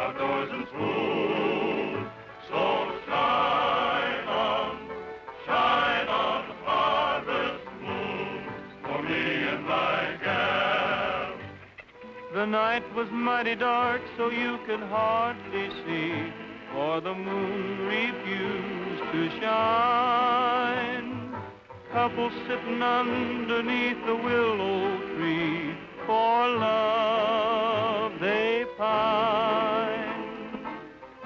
outdoors and smooth. So shine on, harvest moon, for me and my gal. The night was mighty dark, so you could hardly see, for the moon refused to shine. Couple sitting underneath the willow tree, for love they pine.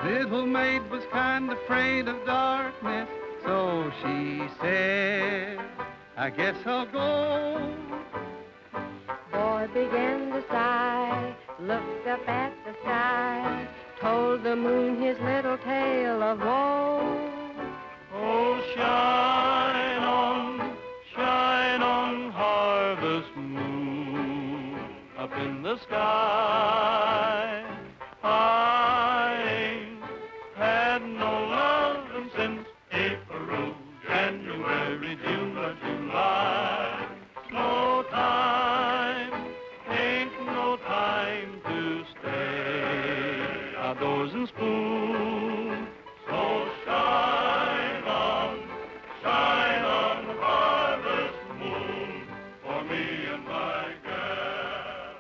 Little maid was kind of afraid of darkness, so she said, I guess I'll go. Boy began to sigh, looked up at the sky, told the moon his little tale of woe. Oh, shine on, harvest moon, up in the sky. I ain't had no lovin' since April, January, June, or July. No time, ain't no time to stay outdoors and spoon. So shine on, harvest moon, for me and my gal.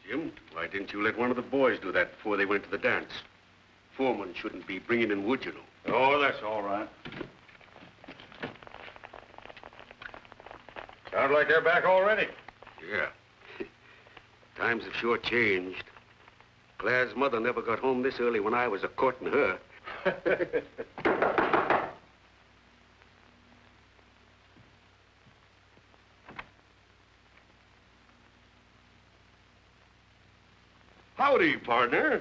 Jim, why didn't you let one of the boys do that before they went to the dance? Foreman shouldn't be bringing in wood, you know. Oh, that's all right. Sounds like they're back already. Yeah. Times have sure changed. Claire's mother never got home this early when I was a-courting her. Howdy, partner.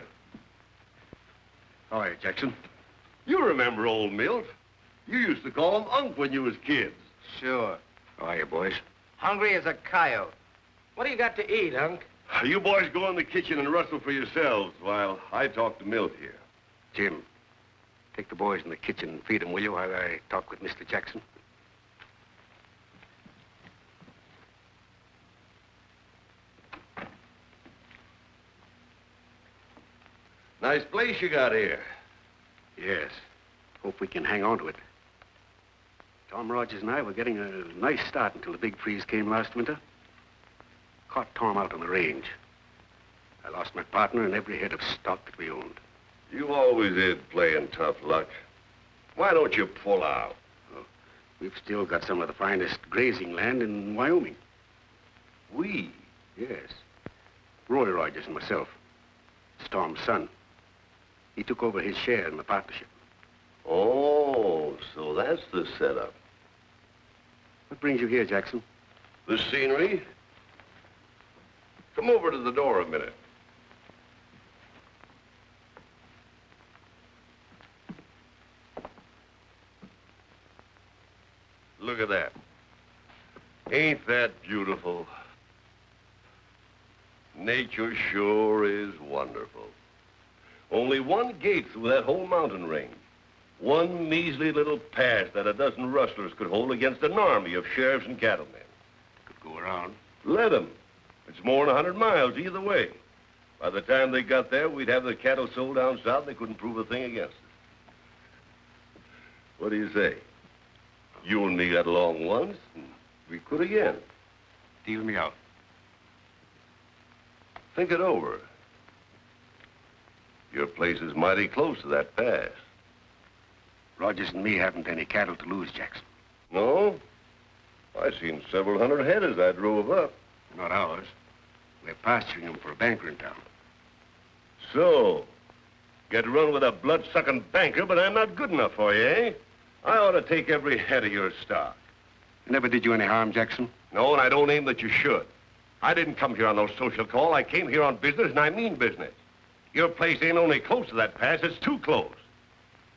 All right, Jackson. You remember old Milt. You used to call him Unc when you was kids. Sure. How are you, boys? Hungry as a coyote. What do you got to eat, Unc? You boys go in the kitchen and rustle for yourselves while I talk to Milt here. Jim, take the boys in the kitchen and feed them, will you, while I talk with Mr. Jackson? Nice place you got here. Yes. Hope we can hang on to it. Tom Rogers and I were getting a nice start until the big freeze came last winter. Caught Tom out on the range. I lost my partner and every head of stock that we owned. You always did playing tough luck. Why don't you pull out? Oh, we've still got some of the finest grazing land in Wyoming. We? Yes. Roy Rogers and myself. It's Tom's son. He took over his share in the partnership. Oh, so that's the setup. What brings you here, Jackson? The scenery? Come over to the door a minute. Look at that. Ain't that beautiful? Nature sure is wonderful. Only one gate through that whole mountain range. One measly little pass that a dozen rustlers could hold against an army of sheriffs and cattlemen. Could go around. Let 'em. It's more than 100 miles either way. By the time they got there, we'd have the cattle sold down south. They couldn't prove a thing against us. What do you say? You and me got along once, and we could again. Deal me out. Think it over. Your place is mighty close to that pass. Rogers and me haven't any cattle to lose, Jackson. No? I seen several hundred head as I drove up. Not ours. We're pasturing them for a banker in town. So, get run with a blood-sucking banker, but I'm not good enough for you, eh? I ought to take every head of your stock. Never did you any harm, Jackson? No, and I don't aim that you should. I didn't come here on no social call. I came here on business, and I mean business. Your place ain't only close to that pass, it's too close.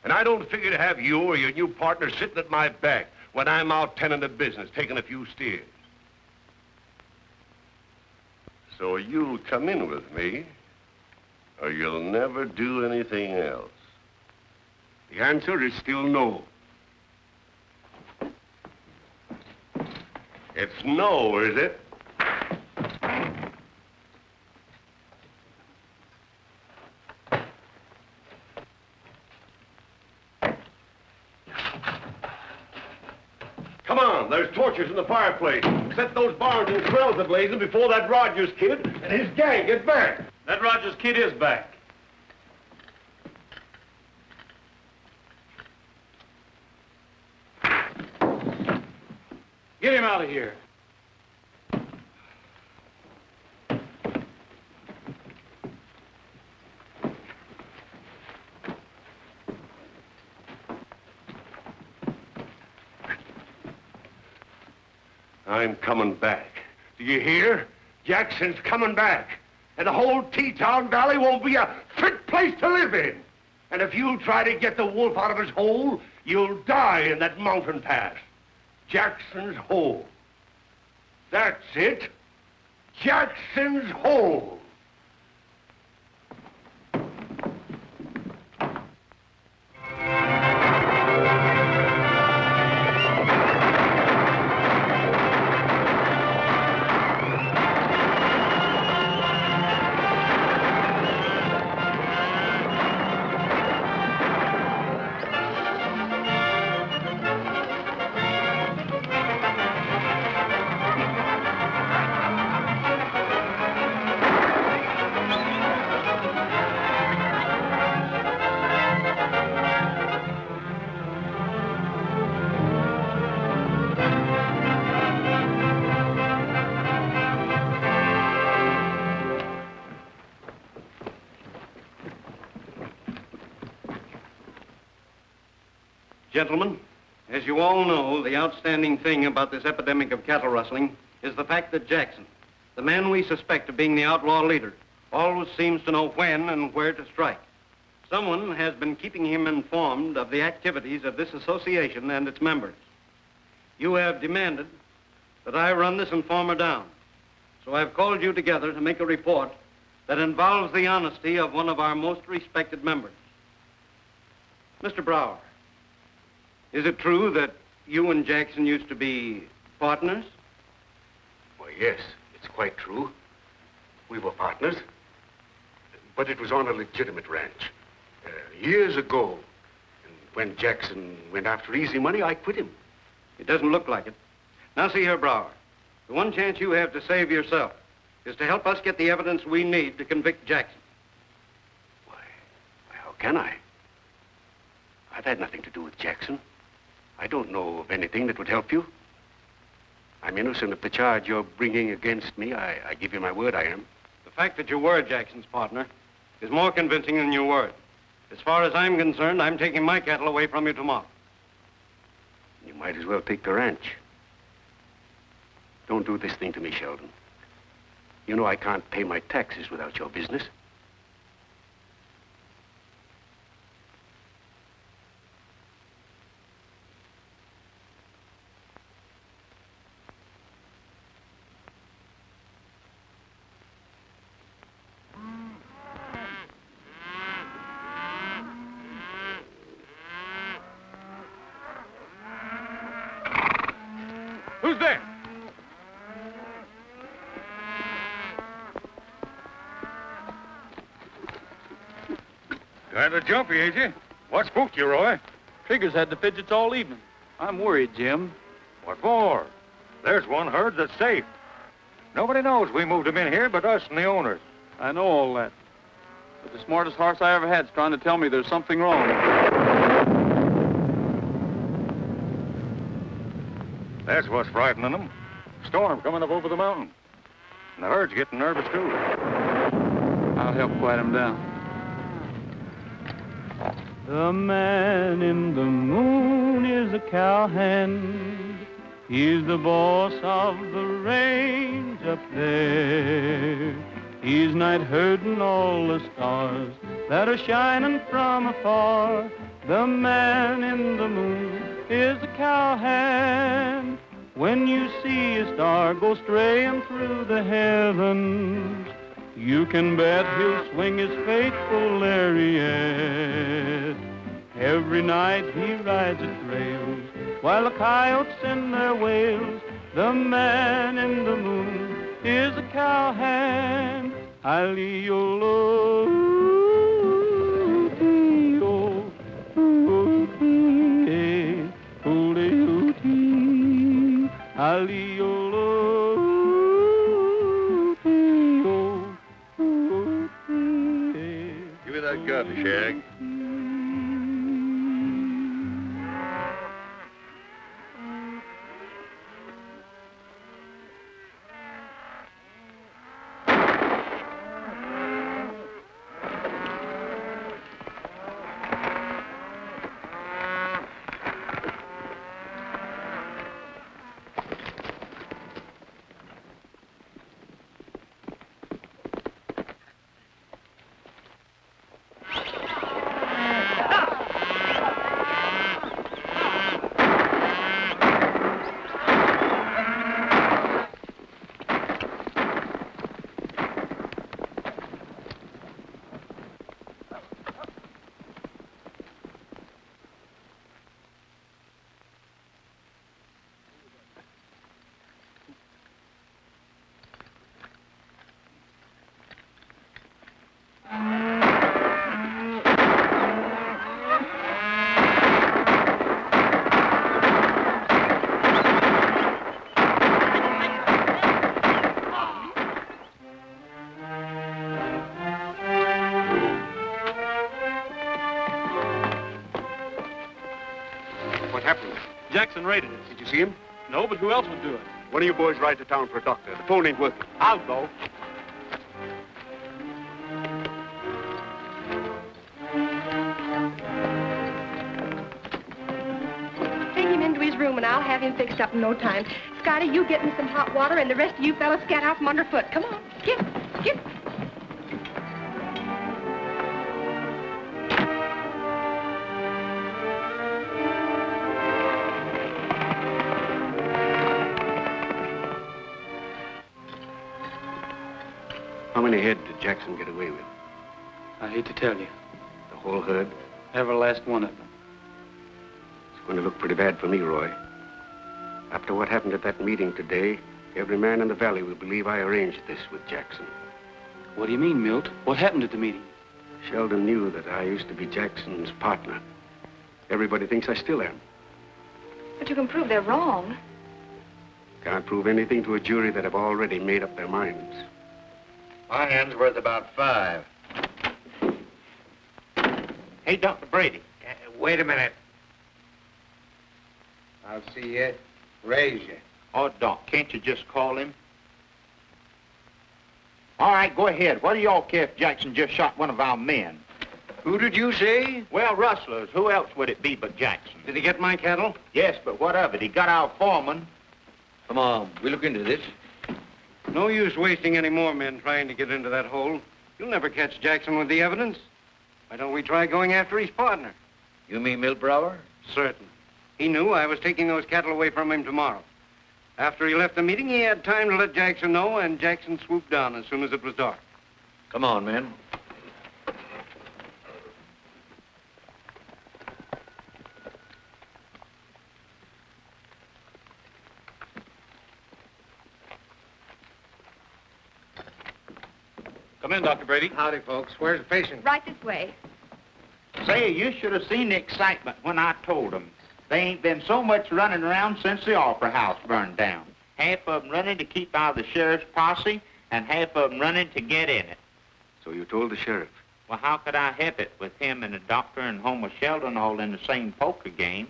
And I don't figure to have you or your new partner sitting at my back when I'm out tending the business, taking a few steers. So you'll come in with me, or you'll never do anything else. The answer is still no. It's no, is it? Come on, there's torches in the fireplace. Set those barns and corrals ablazing before that Rogers kid and his gang get back. That Rogers kid is back. Get him out of here. I'm coming back. Do you hear? Jackson's coming back. And the whole T-Town Valley won't be a fit place to live in. And if you try to get the wolf out of his hole, you'll die in that mountain pass. Jackson's Hole. That's it. Jackson's Hole. Gentlemen, as you all know, the outstanding thing about this epidemic of cattle rustling is the fact that Jackson, the man we suspect of being the outlaw leader, always seems to know when and where to strike. Someone has been keeping him informed of the activities of this association and its members. You have demanded that I run this informer down, so I've called you together to make a report that involves the honesty of one of our most respected members. Mr. Brower, is it true that you and Jackson used to be partners? Why, yes, it's quite true. We were partners, but it was on a legitimate ranch. Years ago, and when Jackson went after easy money, I quit him. It doesn't look like it. Now, see here, Brower. The one chance you have to save yourself is to help us get the evidence we need to convict Jackson. Why, how can I? I've had nothing to do with Jackson. I don't know of anything that would help you. I'm innocent of the charge you're bringing against me. I give you my word I am. The fact that you were Jackson's partner is more convincing than your word. As far as I'm concerned, I'm taking my cattle away from you tomorrow. You might as well take the ranch. Don't do this thing to me, Sheldon. You know I can't pay my taxes without your business. Who's there? Kind of jumpy, ain't you? What spooked you, Roy? Trigger's had the fidgets all evening. I'm worried, Jim. What for? There's one herd that's safe. Nobody knows we moved him in here but us and the owners. I know all that. But the smartest horse I ever had's trying to tell me there's something wrong. That's what's frightening them. Storm coming up over the mountain. And the herd's getting nervous, too. I'll help quiet him down. The man in the moon is a cowhand. He's the boss of the range up there. He's night herding all the stars that are shining from afar. The man in the moon is a cowhand. When you see a star go straying through the heavens, you can bet he'll swing his faithful lariat. Every night he rides the trails while the coyotes send their wails. The man in the moon is a cowhand. Aliolo, Give me that gun, Shag. What happened? Jackson raided it. Did you see him? No, but who else would do it? One of you boys ride to town for a doctor. The phone ain't working. I'll go. Take him into his room, and I'll have him fixed up in no time. Scotty, you get me some hot water, and the rest of you fellas scat out from underfoot. Come on, get. How many head did Jackson get away with? I hate to tell you. The whole herd? Every last one of them. It's going to look pretty bad for me, Roy. After what happened at that meeting today, every man in the valley will believe I arranged this with Jackson. What do you mean, Milt? What happened at the meeting? Sheldon knew that I used to be Jackson's partner. Everybody thinks I still am. But you can prove they're wrong. Can't prove anything to a jury that have already made up their minds. My hand's worth about 5. Hey, Dr. Brady. Wait a minute. I'll see you. Raise you. Oh, Doc, can't you just call him? All right, go ahead. What do y'all care if Jackson just shot one of our men? Who did you say? Well, rustlers. Who else would it be but Jackson? Did he get my cattle? Yes, but what of it? He got our foreman. Come on, we look into this. No use wasting any more men trying to get into that hole. You'll never catch Jackson with the evidence. Why don't we try going after his partner? You mean Milbrower? Certain. He knew I was taking those cattle away from him tomorrow. After he left the meeting, he had time to let Jackson know, and Jackson swooped down as soon as it was dark. Come on, men. Come in, Dr. Brady. Howdy, folks. Where's the patient? Right this way. Say, you should have seen the excitement when I told them. There ain't been so much running around since the Opera House burned down. Half of them running to keep out of the sheriff's posse, and half of them running to get in it. So you told the sheriff? Well, how could I help it with him and the doctor and Homer Sheldon all in the same poker game?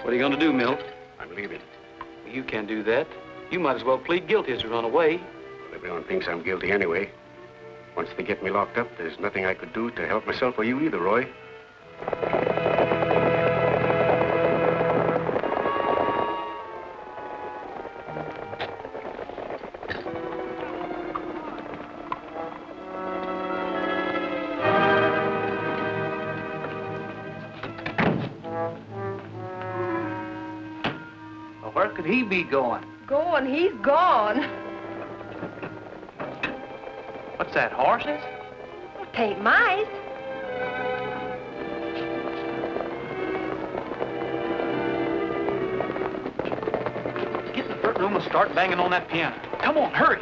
What are you going to do, Milt? I'm leaving. Well, you can't do that. You might as well plead guilty as to run away. Well, everyone thinks I'm guilty anyway. Once they get me locked up, there's nothing I could do to help myself or you either, Roy. where could he be going? Going, he's gone. What's that, horses? Tain't mice. Get in the front room and start banging on that piano. Come on, hurry.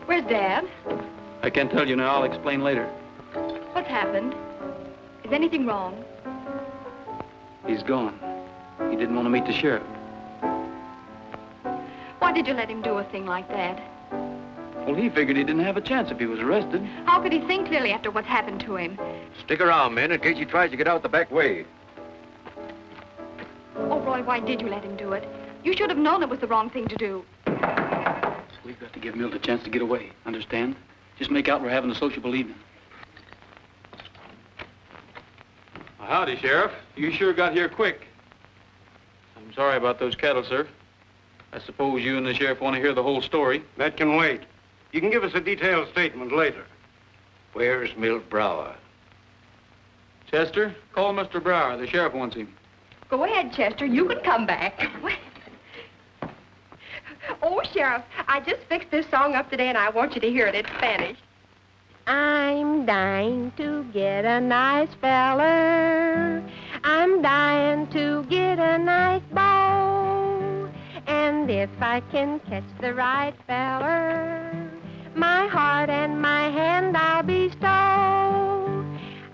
Where's Dad? I can't tell you now. I'll explain later. What's happened? Is anything wrong? He's gone. He didn't want to meet the sheriff. Why did you let him do a thing like that? Well, he figured he didn't have a chance if he was arrested. How could he think clearly after what's happened to him? Stick around, men, in case he tries to get out the back way. Oh, Roy, why did you let him do it? You should have known it was the wrong thing to do. We've got to give Milt a chance to get away. Understand? Just make out we're having a sociable evening. Well, howdy, Sheriff. You sure got here quick. I'm sorry about those cattle, sir. I suppose you and the sheriff want to hear the whole story. That can wait. You can give us a detailed statement later. Where's Milt Brower? Chester, call Mr. Brower. The sheriff wants him. Go ahead, Chester. You can come back. Oh, Sheriff, I just fixed this song up today, and I want you to hear it. It's Spanish. I'm dying to get a nice feller. I'm dying to get a nice beau. And if I can catch the right feller, my heart and my hand I'll bestow.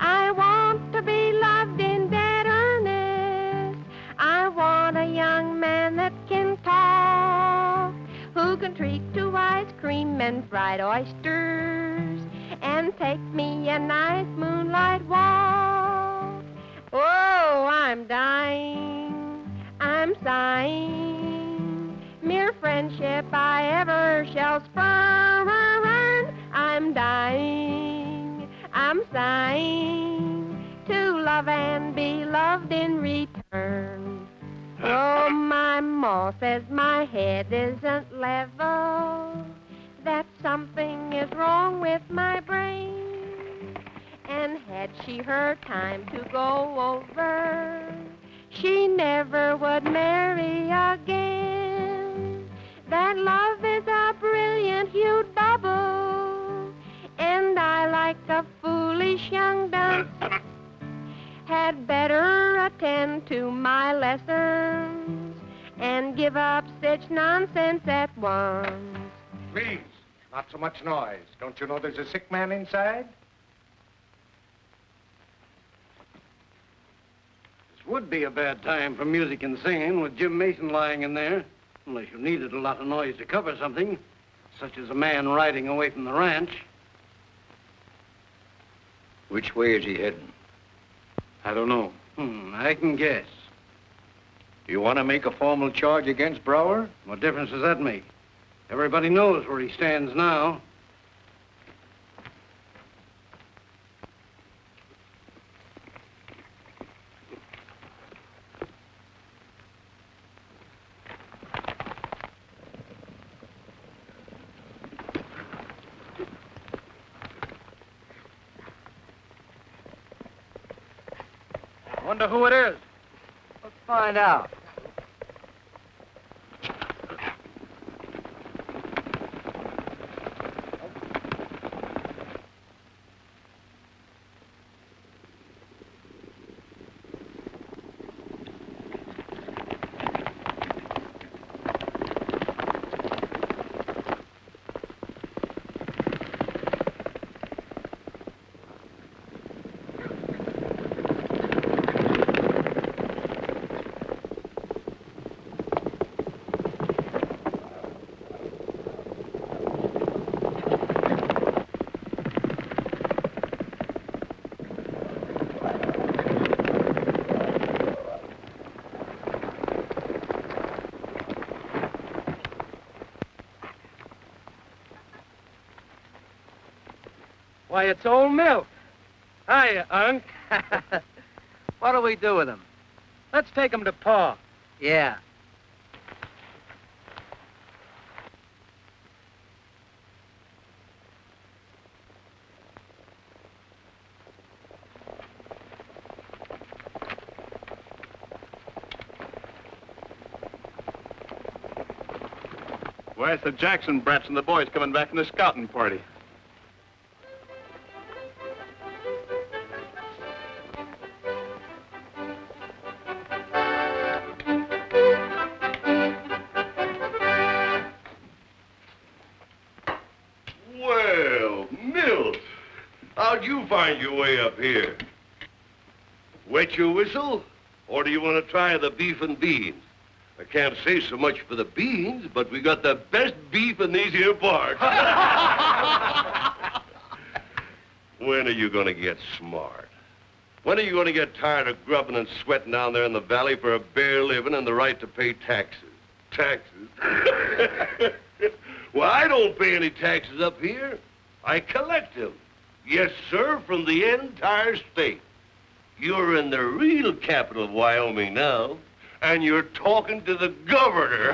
I want to be loved in dead earnest. I want a young man that can talk, who can treat to ice cream and fried oysters, and take me a nice moonlight walk. Oh, I'm dying, I'm sighing, mere friendship I ever shall spurn. I'm dying, I'm sighing, to love and be loved in return. Oh, my ma says my head isn't level, that something is wrong with my brain. And had she her time to go over, she never would marry again. That love is a brilliant-hued bubble, and I, like a foolish young dunce, had better attend to my lessons and give up such nonsense at once. Please, not so much noise. Don't you know there's a sick man inside? This would be a bad time for music and singing with Jim Mason lying in there, unless you needed a lot of noise to cover something, such as a man riding away from the ranch. Which way is he heading? I don't know. I can guess. Do you want to make a formal charge against Brower? What difference does that make? Everybody knows where he stands now. Wonder who it is. Let's find out. Why, it's old Milt. Hiya, Unc. What do we do with him? Let's take him to Pa. Yeah. Why, it's the Jackson brats and the boys coming back from the scouting party. Well, Milt, how'd you find your way up here? Wet your whistle? Or do you want to try the beef and beans? I can't say so much for the beans, but we got the best beef in these here parts. When are you going to get smart? When are you going to get tired of grubbing and sweating down there in the valley for a bare living and the right to pay taxes? Taxes? Well, I don't pay any taxes up here. I collect them. Yes, sir, from the entire state. You're in the real capital of Wyoming now, and you're talking to the governor.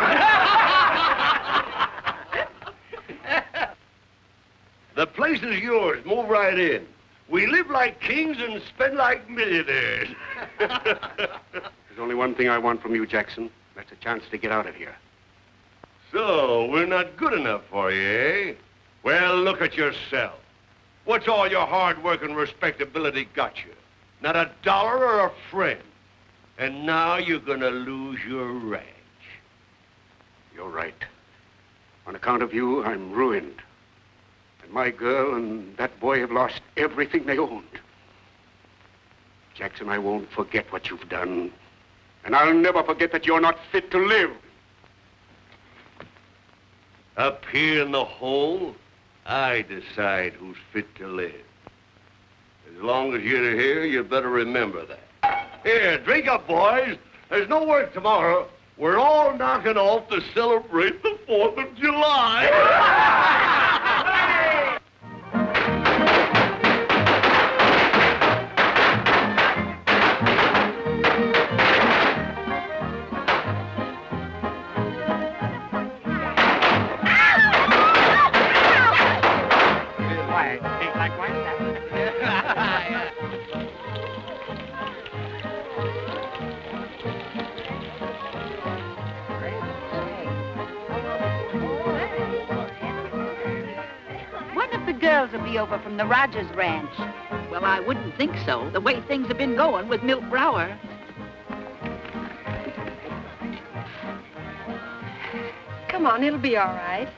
The place is yours. Move right in. We live like kings and spend like millionaires. There's only one thing I want from you, Jackson. That's a chance to get out of here. So, we're not good enough for you, eh? Well, look at yourself. What's all your hard work and respectability got you? Not a dollar or a friend. And now you're gonna lose your ranch. You're right. On account of you, I'm ruined. And my girl and that boy have lost everything they owned. Jackson, I won't forget what you've done. And I'll never forget that you're not fit to live. Up here in the hole, I decide who's fit to live. As long as you're here, you better remember that. Here, drink up, boys. There's no work tomorrow. We're all knocking off to celebrate the 4th of July. Will be over from the Rogers Ranch. Well, I wouldn't think so, the way things have been going with Milt Brower. Come on, it'll be all right.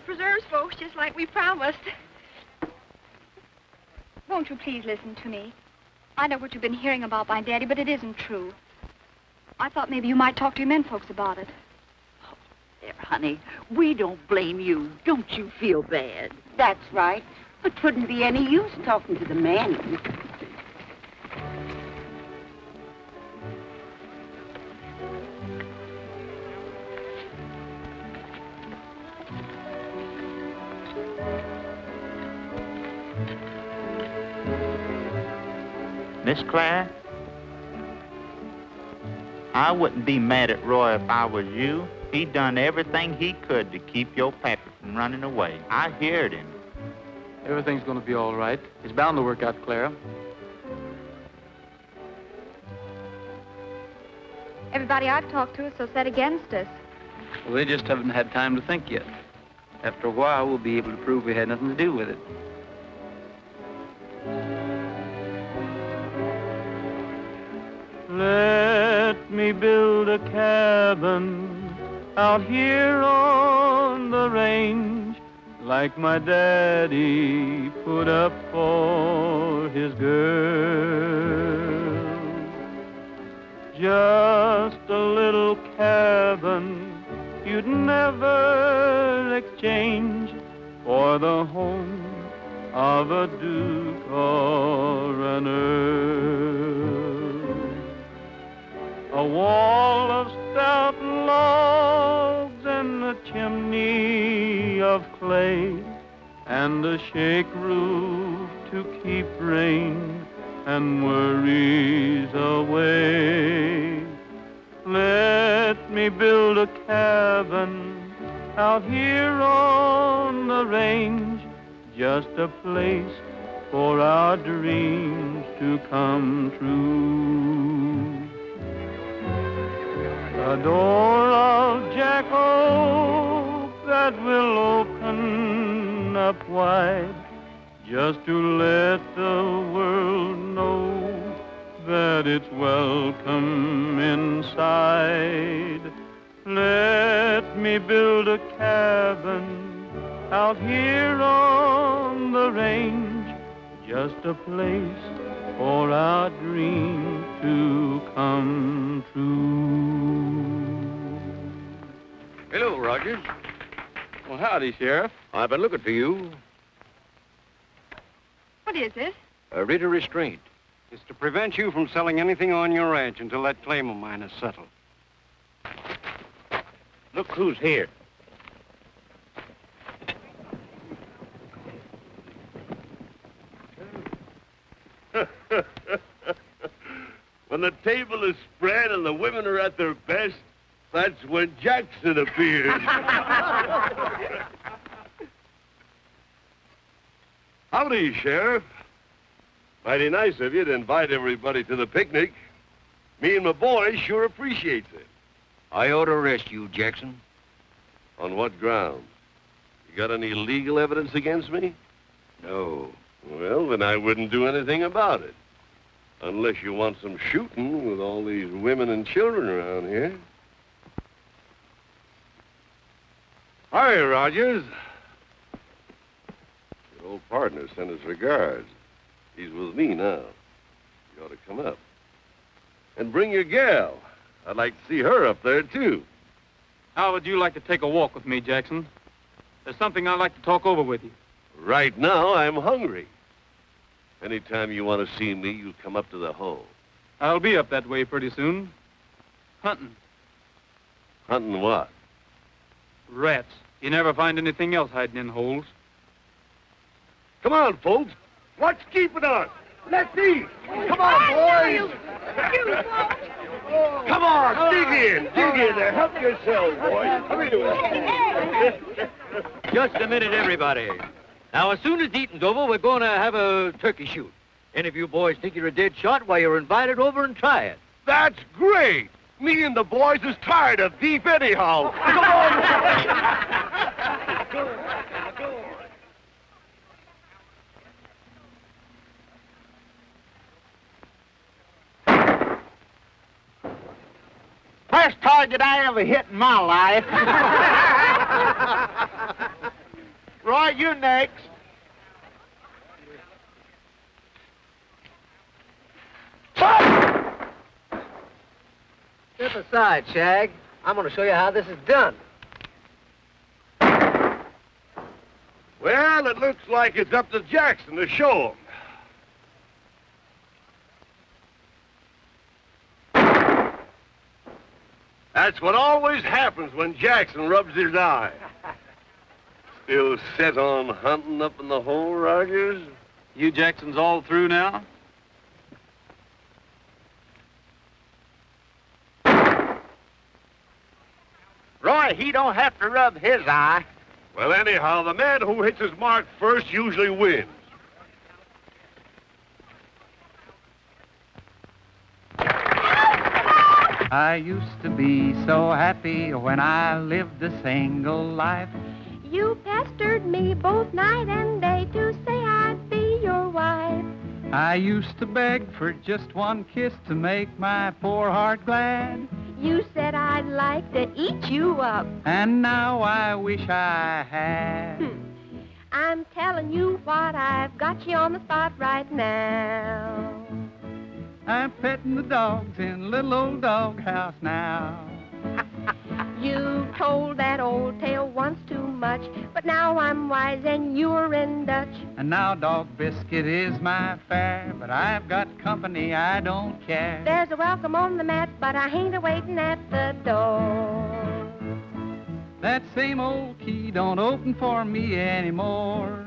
Preserves, folks, just like we promised. Won't you please listen to me? I know what you've been hearing about my daddy, but it isn't true. I thought maybe you might talk to your men folks about it. Oh, there, honey, we don't blame you. Don't you feel bad? That's right. But 'twouldn't be any use talking to the men. Miss Claire, I wouldn't be mad at Roy if I was you. He done everything he could to keep your pappy from running away. I heard him. Everything's going to be all right. It's bound to work out, Clara. Everybody I've talked to is so set against us. Well, they just haven't had time to think yet. After a while, we'll be able to prove we had nothing to do with it. Let me build a cabin out here on the range, like my daddy put up for his girl. Just a little cabin you'd never exchange for the home of a duke or an earl. A wall of stout logs and a chimney of clay, and a shake roof to keep rain and worries away. Let me build a cabin out here on the range, just a place for our dreams to come true. A door of jack oak that will open up wide, just to let the world know that it's welcome inside. Let me build a cabin out here on the range, just a place for our dream to come true. Hello, Rogers. Well, howdy, Sheriff. I've been looking for you. What is this? A writ of restraint. It's to prevent you from selling anything on your ranch until that claim of mine is settled. Look who's here. When the table is spread and the women are at their best, that's when Jackson appears. Howdy, Sheriff. Mighty nice of you to invite everybody to the picnic. Me and my boys sure appreciates it. I ought to arrest you, Jackson. On what ground? You got any legal evidence against me? No. Well, then I wouldn't do anything about it. Unless you want some shooting with all these women and children around here. Hi, Rogers. Your old partner sent his regards. He's with me now. You ought to come up. And bring your gal. I'd like to see her up there, too. How would you like to take a walk with me, Jackson? There's something I'd like to talk over with you. Right now, I'm hungry. Anytime you want to see me, you come up to the hole. I'll be up that way pretty soon. Hunting. Hunting what? Rats. You never find anything else hiding in holes. Come on, folks. What's keeping us? Let's eat. Come on, boys. Come on, dig in there. Help yourselves, boys. Come here. Just a minute, everybody. Now, as soon as the eating's over, we're going to have a turkey shoot. Any of you boys think you're a dead shot? Why, you're invited over and try it. That's great. Me and the boys is tired of beef anyhow. Come on. First target I ever hit in my life. Roy, you next. Step aside, Shag. I'm going to show you how this is done. Well, it looks like it's up to Jackson to show 'em. That's what always happens when Jackson rubs his eye. Still set on hunting up in the hole, Rogers? You Jackson's all through now? Roy, he don't have to rub his eye. Well, anyhow, the man who hits his mark first usually wins. I used to be so happy when I lived a single life. You pestered me both night and day to say I'd be your wife. I used to beg for just one kiss to make my poor heart glad. You said I'd like to eat you up. And now I wish I had. I'm telling you what, I've got you on the spot right now. I'm petting the dogs in little old doghouse now. You told that old tale once too much, but now I'm wise and you're in Dutch. And now Dog Biscuit is my fare, but I've got company, I don't care. There's a welcome on the mat, but I ain't a-waiting at the door. That same old key don't open for me anymore.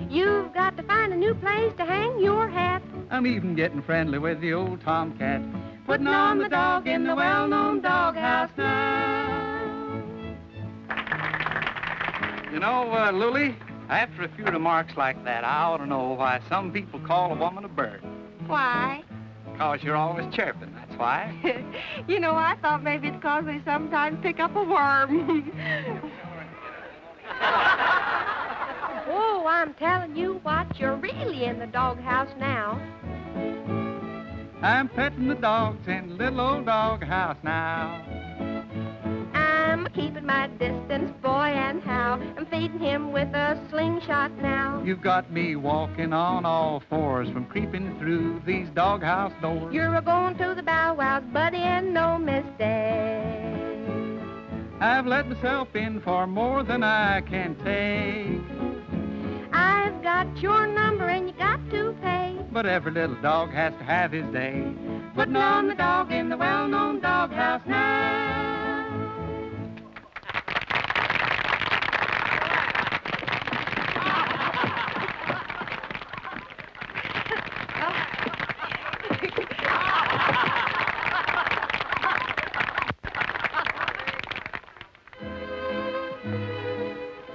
You've got to find a new place to hang your hat. I'm even getting friendly with the old tomcat, putting on the dog in the well-known doghouse now. You know, Lily, After a few remarks like that, I ought to know why some people call a woman a bird. Why? Because you're always chirping, that's why. You know, I thought maybe it's because they sometimes pick up a worm. Oh, I'm telling you what, you're really in the doghouse now. I'm petting the dogs in the little old doghouse now. I'm keeping my distance, boy, and how I'm feeding him with a slingshot now. You've got me walking on all fours from creeping through these doghouse doors. You're a-going to the bow wows, buddy, and no mistake. I've let myself in for more than I can take. I've got your number and you got to pay. But every little dog has to have his day. Putting on the dog in the well-known doghouse now.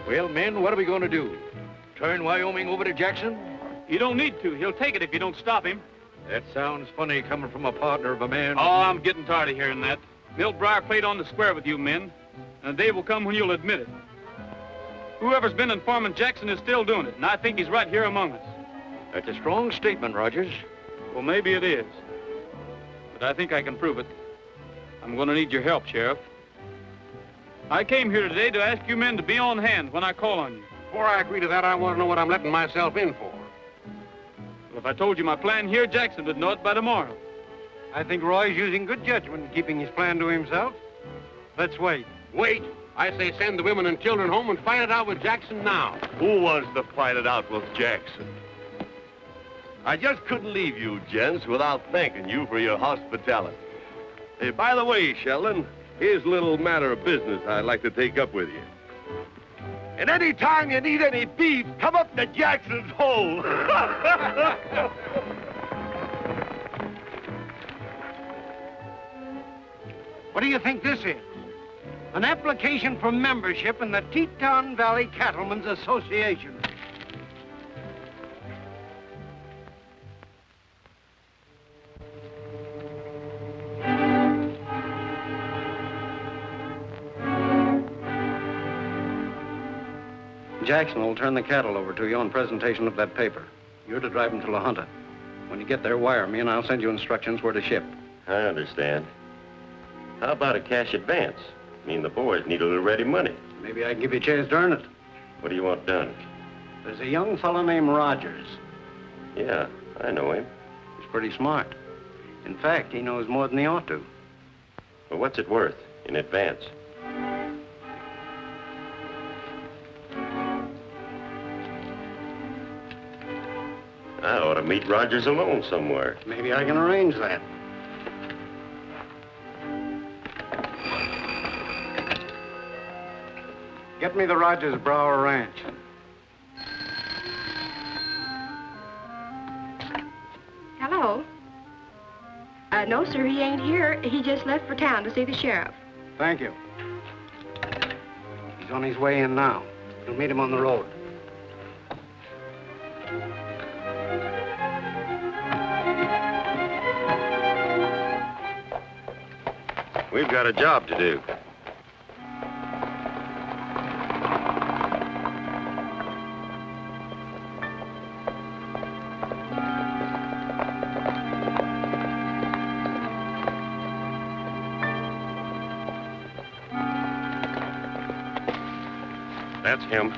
Well, men, what are we going to do? Turn Wyoming over to Jackson? You don't need to. He'll take it if you don't stop him. That sounds funny coming from a partner of a man. Oh, I'm getting tired of hearing that. Milt Breyer played on the square with you men, and a day will come when you'll admit it. Whoever's been informing Jackson is still doing it, and I think he's right here among us. That's a strong statement, Rogers. Well, maybe it is. But I think I can prove it. I'm going to need your help, Sheriff. I came here today to ask you men to be on hand when I call on you. Before I agree to that, I want to know what I'm letting myself in for. Well, if I told you my plan here, Jackson would know it by tomorrow. I think Roy's using good judgment in keeping his plan to himself. Let's wait. Wait. I say send the women and children home and fight it out with Jackson now. Who wants to fight it out with Jackson? I just couldn't leave you, gents, without thanking you for your hospitality. Hey, by the way, Sheldon, here's a little matter of business I'd like to take up with you. And any time you need any beef, come up to Jackson's hole. What do you think this is? An application for membership in the Teton Valley Cattlemen's Association. Jackson will turn the cattle over to you on presentation of that paper. You're to drive them to La Junta. When you get there, wire me, and I'll send you instructions where to ship. I understand. How about a cash advance? I mean, the boys need a little ready money. Maybe I can give you a chance to earn it. What do you want done? There's a young fellow named Rogers. Yeah, I know him. He's pretty smart. In fact, he knows more than he ought to. Well, what's it worth in advance? I ought to meet Rogers alone somewhere. Maybe I can arrange that. Get me the Rogers Brower Ranch. Hello? No, sir, he ain't here. He just left for town to see the sheriff. Thank you. He's on his way in now. You'll meet him on the road. We've got a job to do. That's him.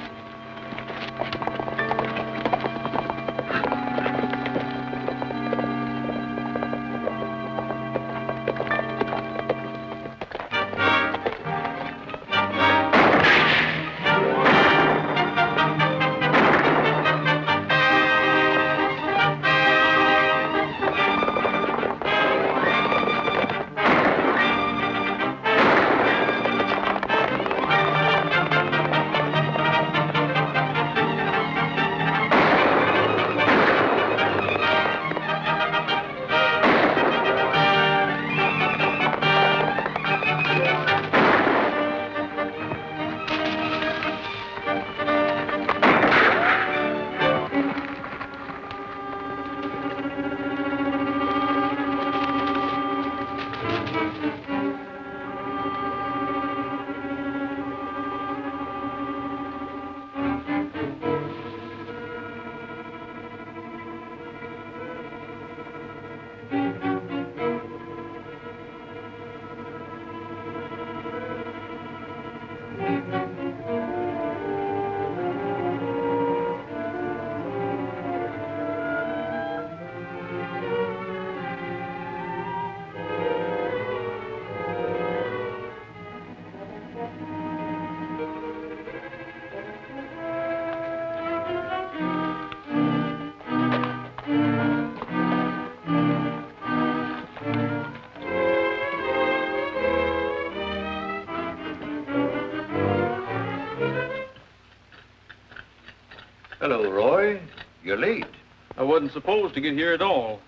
wasn't supposed to get here at all.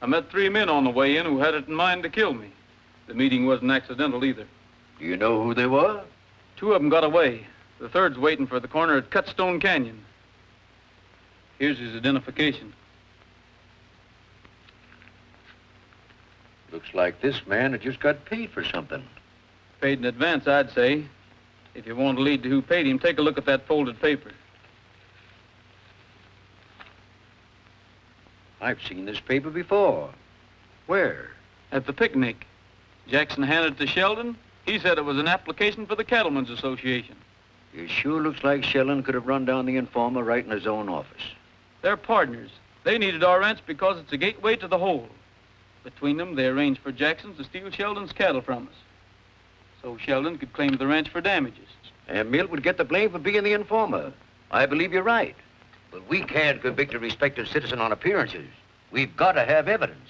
I met 3 men on the way in who had it in mind to kill me. The meeting wasn't accidental either. Do you know who they were? 2 of them got away. The third's waiting for the corner at Cutstone Canyon. Here's his identification. Looks like this man had just got paid for something. Paid in advance, I'd say. If you want to lead to who paid him, take a look at that folded paper. I've seen this paper before. Where? At the picnic. Jackson handed it to Sheldon. He said it was an application for the Cattlemen's Association. It sure looks like Sheldon could have run down the informer right in his own office. They're partners. They needed our ranch because it's a gateway to the whole. Between them, they arranged for Jackson to steal Sheldon's cattle from us. So Sheldon could claim the ranch for damages. And Milt would get the blame for being the informer. I believe you're right. But we can't convict a respected citizen on appearances. We've got to have evidence.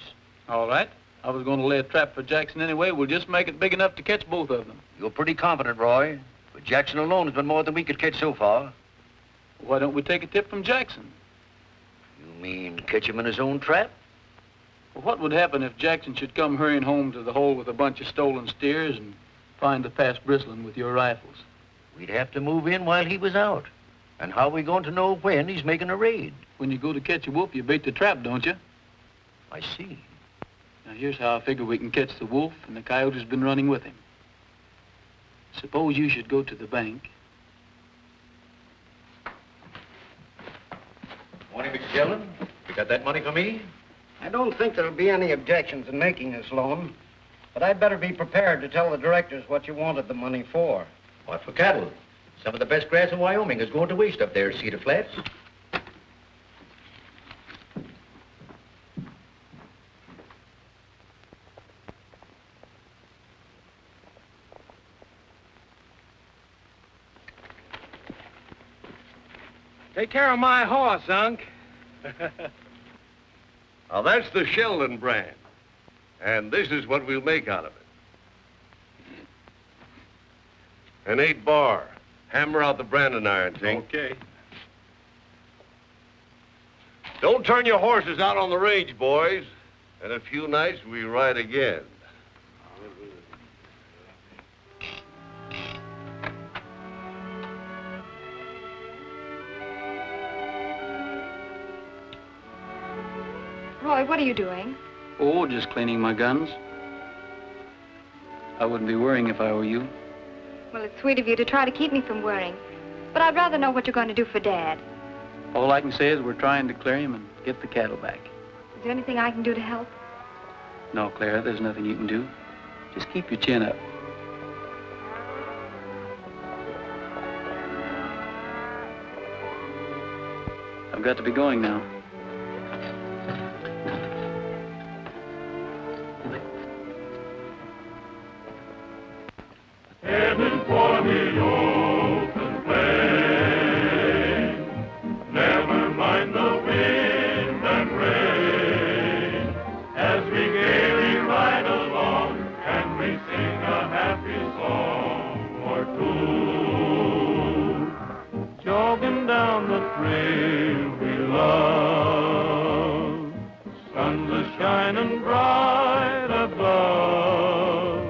All right. I was going to lay a trap for Jackson anyway. We'll just make it big enough to catch both of them. You're pretty confident, Roy. But Jackson alone has been more than we could catch so far. Why don't we take a tip from Jackson? You mean catch him in his own trap? Well, what would happen if Jackson should come hurrying home to the hole with a bunch of stolen steers and find the pass bristling with your rifles? We'd have to move in while he was out. And how are we going to know when he's making a raid? When you go to catch a wolf, you bait the trap, don't you? I see. Now, here's how I figure we can catch the wolf and the coyote who's been running with him. Suppose you should go to the bank. Morning, Mr. Sheldon. You got that money for me? I don't think there'll be any objections in making this loan, but I'd better be prepared to tell the directors what you wanted the money for. What, for cattle? Some of the best grass in Wyoming is going to waste up there at Cedar Flats. Take care of my horse, Unc. Now, that's the Sheldon brand. And this is what we'll make out of it. An 8-bar. Hammer out the branding iron, Tink. Okay. Don't turn your horses out on the range, boys. In a few nights, we ride again. Roy, what are you doing? Oh, just cleaning my guns. I wouldn't be worrying if I were you. Well, it's sweet of you to try to keep me from worrying. But I'd rather know what you're going to do for Dad. All I can say is we're trying to clear him and get the cattle back. Is there anything I can do to help? No, Clara, there's nothing you can do. Just keep your chin up. I've got to be going now. Heading for the open plain. Never mind the wind and rain. As we gaily ride along, and we sing a happy song or two. Jogging down the trail we love. Sun's a-shining bright above.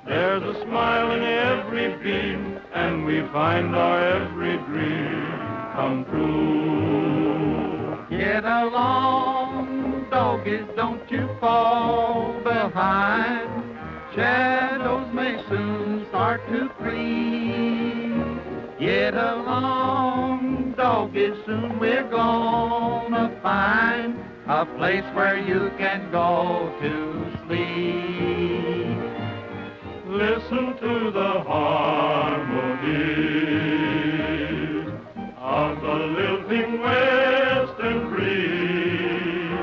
There's a smile in every beam, and we find our every dream come true. Get along, doggies, don't you fall behind. Shadows may soon start to creep. Get along, doggies, soon we're gonna find a place where you can go to sleep. Listen to the harmony of the lilting western breeze,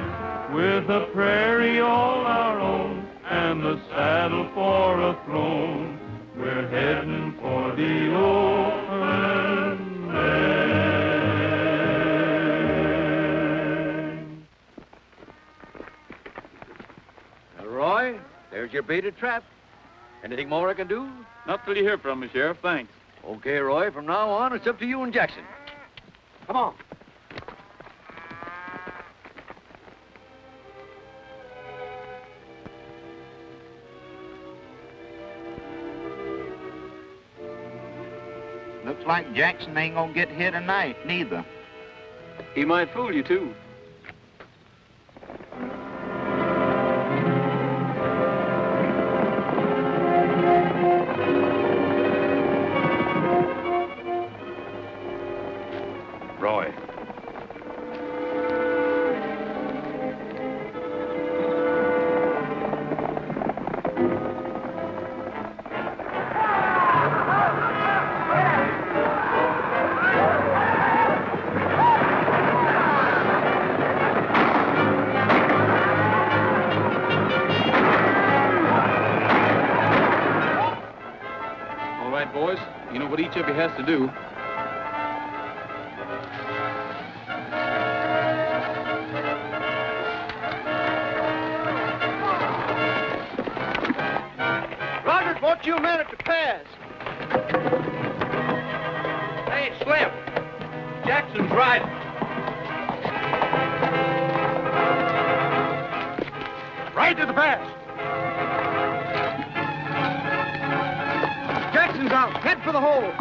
With the prairie all our own and the saddle for a throne, we're heading for the open plain. Now, Roy, there's your baited trap. Anything more I can do? Not till you hear from me, Sheriff. Thanks. Okay, Roy, from now on, it's up to you and Jackson. Come on. Looks like Jackson ain't gonna get here tonight, neither. He might fool you, too. Roy. All right, boys. You know what each of you has to do. Rogers wants you men to pass. Hey, Slim. Jackson's riding. Right to the pass. Jackson's out. Head for the hole.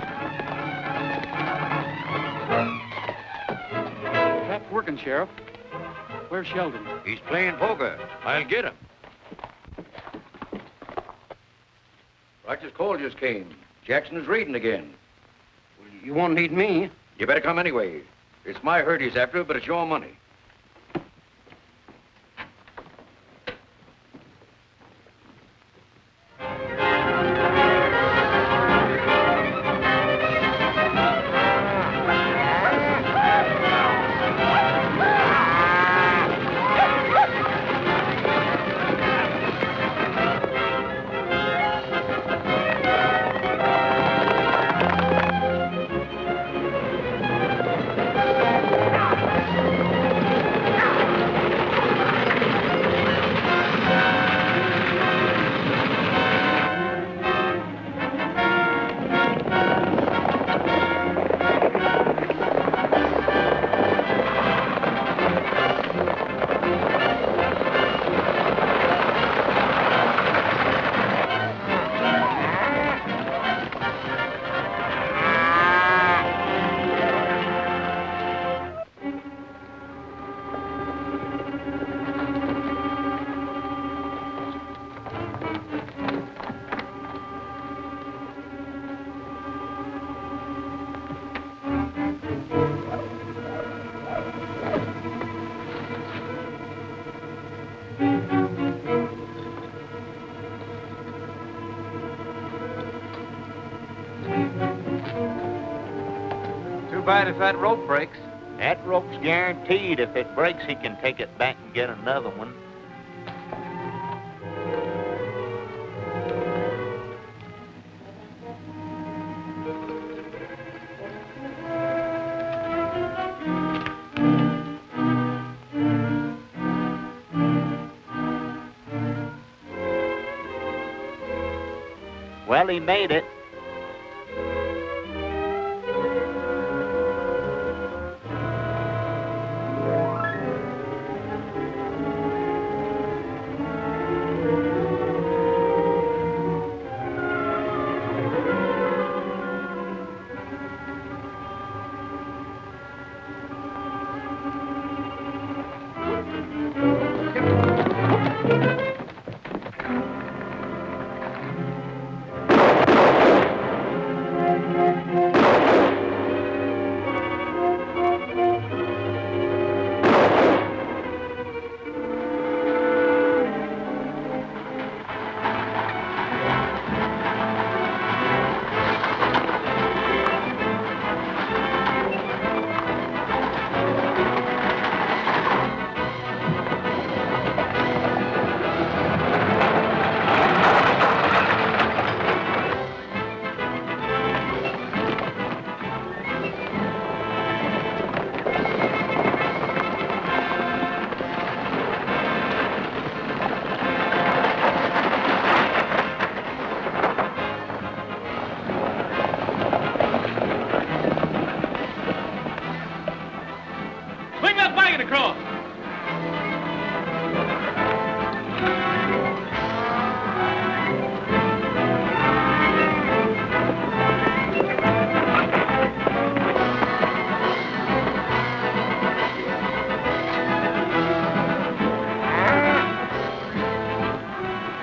Trap's working, Sheriff. Where's Sheldon? He's playing poker. I'll get him. Rogers called you, Kane. Jackson is reading again. You won't need me. You better come anyway. It's my herd he's after, but it's your money. Too bad if that rope breaks. That rope's guaranteed. If it breaks, he can take it back and get another one. Well, he made it.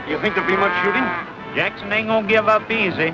Do you think there'll be much shooting? Jackson ain't gonna give up easy.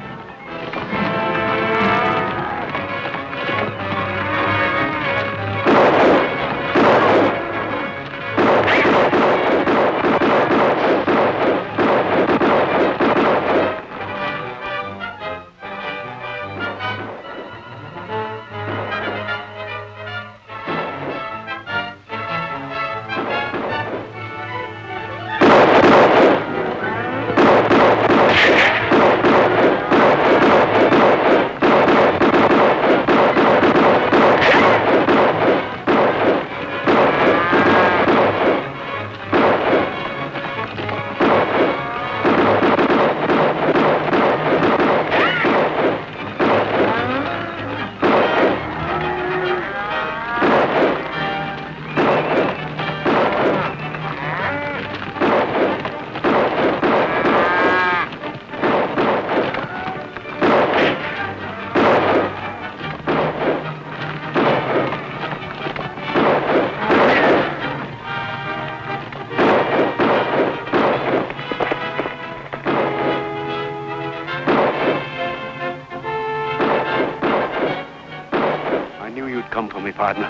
Come for me, partner.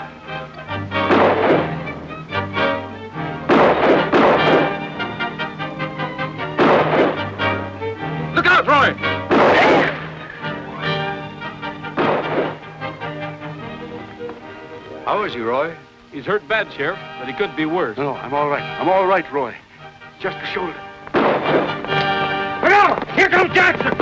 Look out, Roy! How is he, Roy? He's hurt bad, Sheriff, but he could be worse. No, I'm all right. I'm all right, Roy. Just a shoulder. Look out! Here comes Jackson!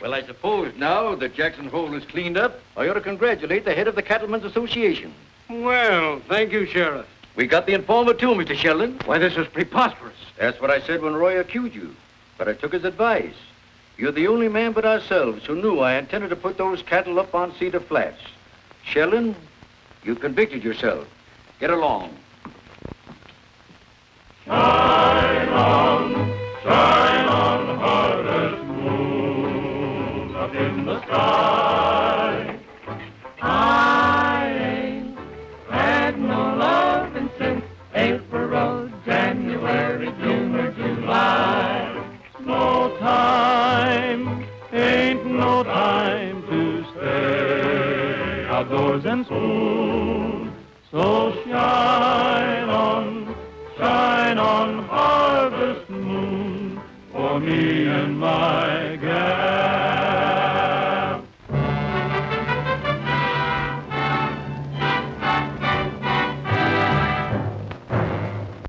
Well, I suppose now that Jackson's hole is cleaned up, I ought to congratulate the head of the Cattlemen's Association. Well, thank you, Sheriff. We got the informer, too, Mr. Sheldon. Why, this is preposterous. That's what I said when Roy accused you. But I took his advice. You're the only man but ourselves who knew I intended to put those cattle up on Cedar Flats. Sheldon, you convicted yourself. Get along. Shine on, harvest moon up in the sky. I ain't had no loving since April, January, June, or July. No time, ain't no time to stay outdoors and spoon. So shine love.